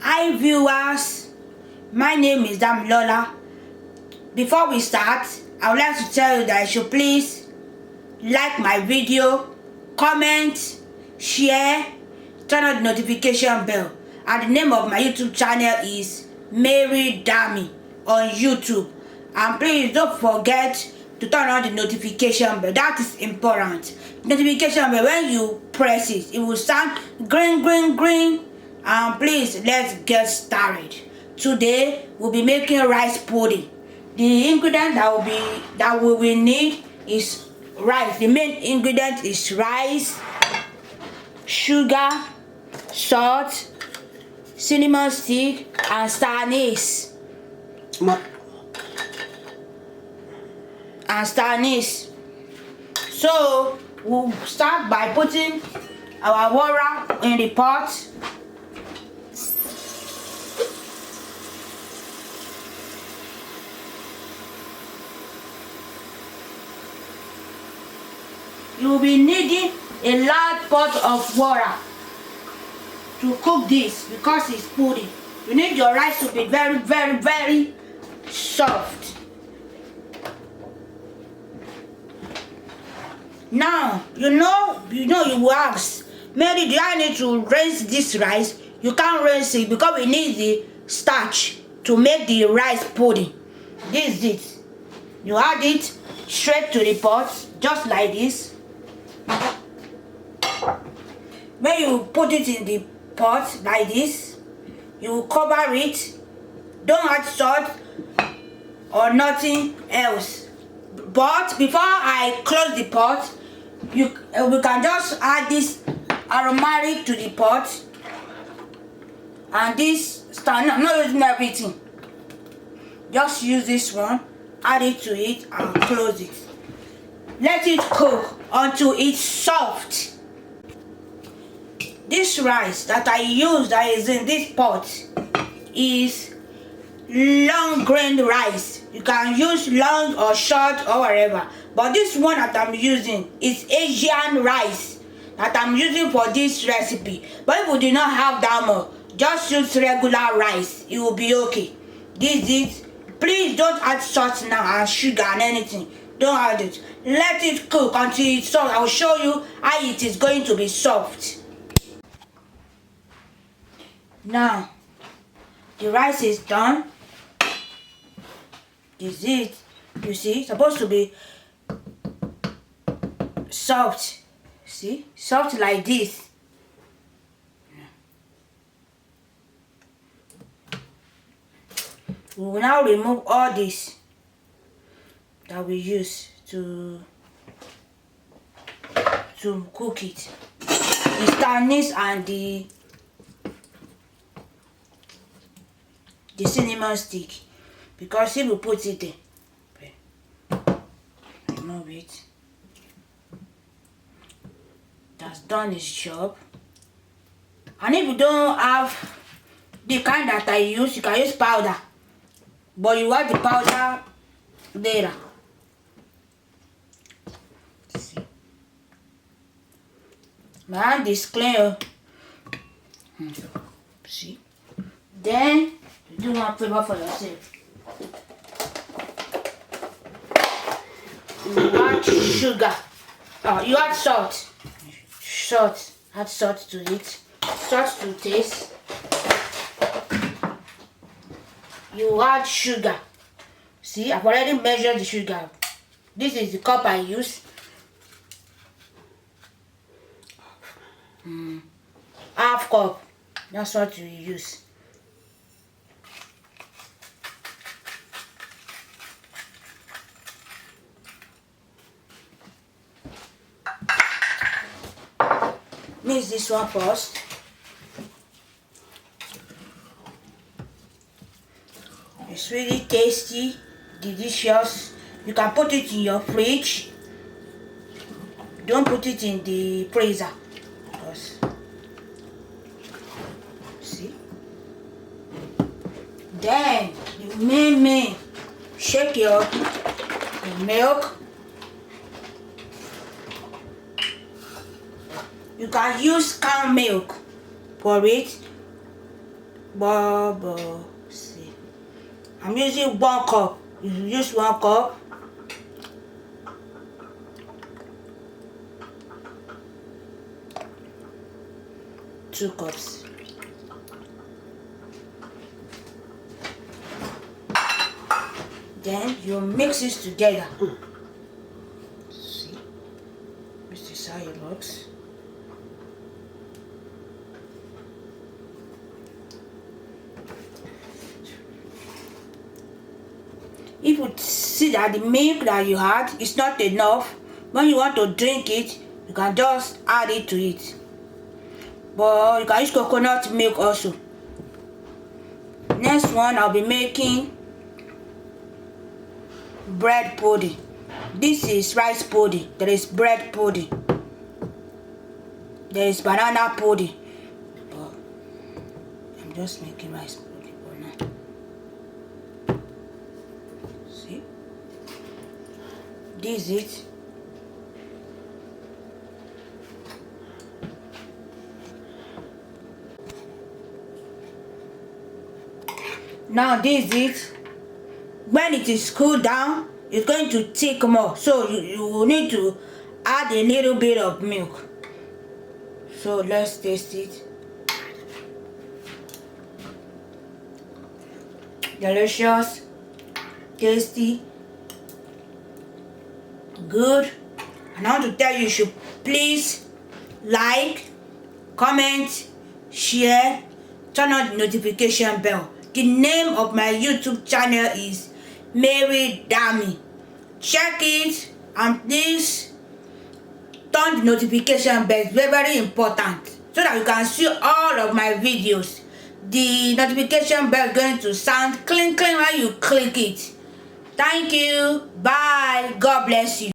Hi viewers, my name is Damilola. Before we start, I would like to tell you that you should please like my video, comment, share, turn on the notification bell. And the name of my YouTube channel is Mary Dami on YouTube. And please don't forget to turn on the notification bell. That is important. Notification bell, when you press it, it will sound green. And please, let's get started. Today we'll be making rice pudding. The ingredient that we will need is rice. The main ingredient is rice, sugar, salt, cinnamon stick, and star anise. So we'll start by putting our water in the pot. You will be needing a large pot of water to cook this because it's pudding. You need your rice to be very soft. Now, you will ask, Mary, do I need to rinse this rice? You can't rinse it because we need the starch to make the rice pudding. This is it. You add it straight to the pot, just like this. When you put it in the pot like this, you cover it. Don't add salt or nothing else. But before I close the pot, we can just add this aromatic to the pot, and this stand. I'm not using everything. Just use this one, add it to it, and close it. Let it cook until it's soft. This rice that I use that is in this pot is long grain rice. You can use long or short or whatever, but this one that I'm using is Asian rice that I'm using for this recipe. But if you do not have that much, just use regular rice, it will be okay. This is, please don't add salt now and sugar and anything. Don't add it. Let it cook until it's soft. I will show you how it is going to be soft. Now the rice is done. This is it. You see, it's supposed to be soft. See, soft like this. We will now remove all this that we use to cook it. The starch and the cinnamon stick, because if we put it there, remove it. That's done its job. And if you don't have the kind that I use, you can use powder, but you want the powder later. See, my hand is clean. See, then you do one favor for yourself. You add sugar. You add salt. Add salt to it. Salt to taste. You add sugar. See, I've already measured the sugar. This is the cup I use. Half cup. That's what you use. Mix this one first. It's really tasty, delicious. You can put it in your fridge. Don't put it in the freezer. See? Then you may shake your milk. You can use cow milk for it. bubble. See, I'm using 1 cup. You use 1 cup. Two cups. Then you mix it together. See, this is how it looks. If you see that the milk that you had is not enough, when you want to drink it, you can just add it to it. But you can use coconut milk also. Next one, I'll be making bread pudding. This is rice pudding. There is bread pudding. There is banana pudding. But I'm just making rice pudding for now. See? This is it. Now this is it. When it is cooled down, it's going to thick more. So you will need to add a little bit of milk. So let's taste it. Delicious, tasty, good. And I want to tell you, you should please like, comment, share, turn on the notification bell. The name of my YouTube channel is Mary Dami. Check it and please turn the notification bell. It's very, very important so that you can see all of my videos. The notification bell is going to sound cling cling when you click it. Thank you. Bye. God bless you.